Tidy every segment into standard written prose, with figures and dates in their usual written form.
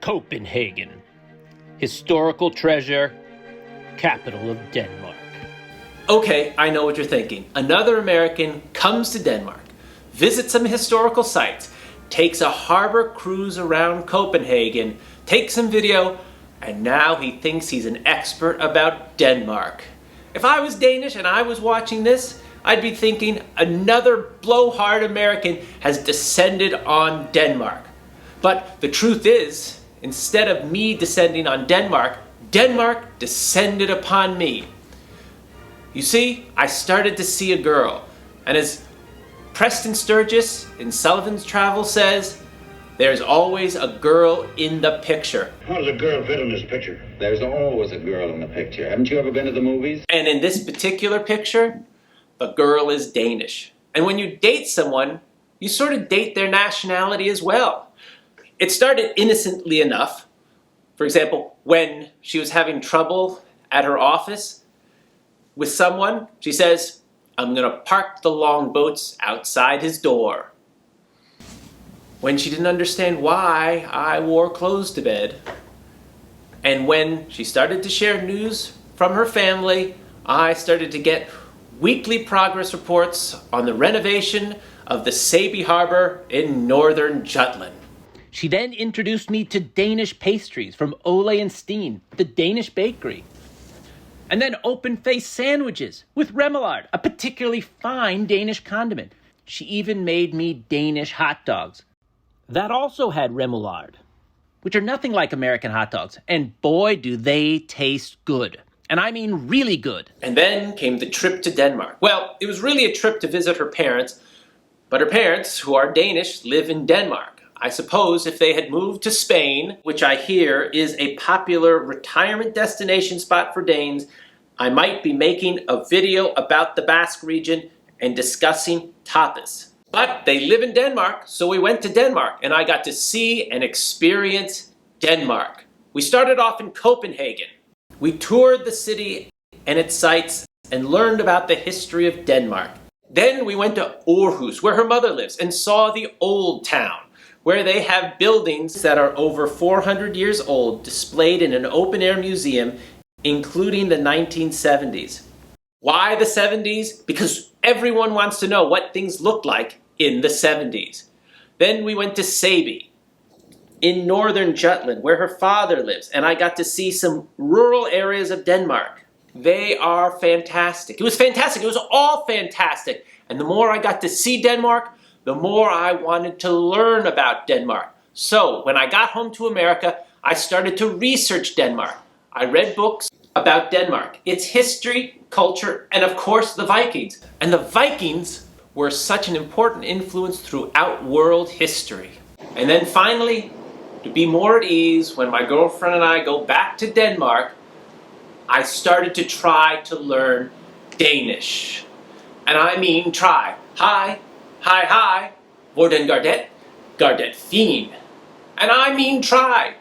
Copenhagen, historical treasure, capital of Denmark. Okay, I know what you're thinking. Another American comes to Denmark, visits some historical sites, takes a harbor cruise around Copenhagen, takes some video, and now he thinks he's an expert about Denmark. If I was Danish and I was watching this, I'd be thinking another blowhard American has descended on Denmark. But the truth is, instead of me descending on Denmark, Denmark descended upon me. You see, I started to see a girl, and as Preston Sturgis in Sullivan's Travels says, there's always a girl in the picture. How does a girl fit in this picture? There's always a girl in the picture. Haven't you ever been to the movies? And in this particular picture, the girl is Danish. And when you date someone, you sort of date their nationality as well. It started innocently enough. For example, when she was having trouble at her office with someone, she says, "I'm gonna park the longboats outside his door." When she didn't understand why I wore clothes to bed. And when she started to share news from her family, I started to get weekly progress reports on the renovation of the Sæby Harbor in northern Jutland. She then introduced me to Danish pastries from Ole and Steen, the Danish bakery. And then open-faced sandwiches with remoulade, a particularly fine Danish condiment. She even made me Danish hot dogs. That also had remoulade, which are nothing like American hot dogs. And boy, do they taste good. And I mean really good. And then came the trip to Denmark. Well, it was really a trip to visit her parents, but her parents, who are Danish, live in Denmark. I suppose if they had moved to Spain, which I hear is a popular retirement destination spot for Danes, I might be making a video about the Basque region and discussing tapas. But they live in Denmark, so we went to Denmark, and I got to see and experience Denmark. We started off in Copenhagen. We toured the city and its sights and learned about the history of Denmark. Then we went to Aarhus, where her mother lives, and saw the old town, where they have buildings that are over 400 years old displayed in an open-air museum, including the 1970s. Why the 70s? Because everyone wants to know what things looked like in the 70s. Then we went to Sæby in northern Jutland, where her father lives, and I got to see some rural areas of Denmark. They are fantastic. It was fantastic. It was all fantastic. And the more I got to see Denmark, the more I wanted to learn about Denmark. So when I got home to America, I started to research Denmark. I read books about Denmark, its history, culture, and of course the Vikings. And the Vikings were such an important influence throughout world history. And then finally, to be more at ease, when my girlfriend and I go back to Denmark, I started to try to learn Danish. And I mean try. Hi, hi, hi, hvordan går det? Går det fint? And I mean try.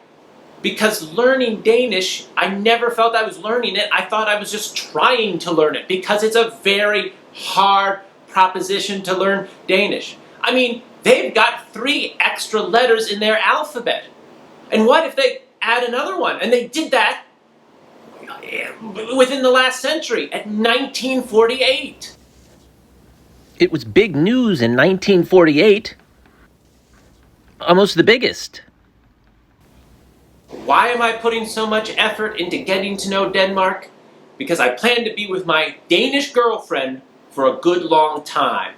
Because learning Danish, I never felt I was learning it. I thought I was just trying to learn it because it's a very hard proposition to learn Danish. I mean, they've got 3 extra letters in their alphabet. And what if they add another one? And they did that within the last century, at 1948. It was big news in 1948. Almost the biggest. Why am I putting so much effort into getting to know Denmark? Because I plan to be with my Danish girlfriend for a good long time.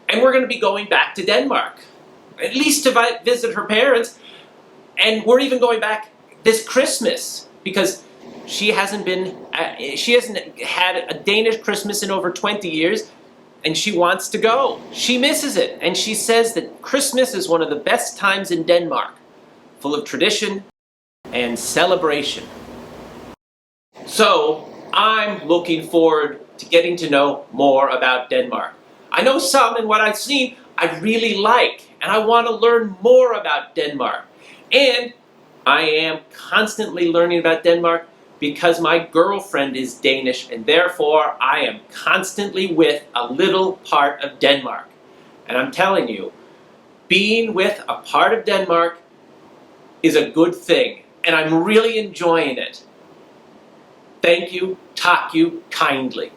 And we're going to be going back to Denmark, at least to visit her parents. And we're even going back this Christmas because she hasn't had a Danish Christmas in over 20 years, and she wants to go. She misses it, and she says that Christmas is one of the best times in Denmark, full of tradition and celebration. So I'm looking forward to getting to know more about Denmark. I know some, and what I've seen I really like, and I want to learn more about Denmark. And I am constantly learning about Denmark because my girlfriend is Danish, and therefore I am constantly with a little part of Denmark. And I'm telling you, being with a part of Denmark is a good thing, and I'm really enjoying it. Thank you, talk you kindly.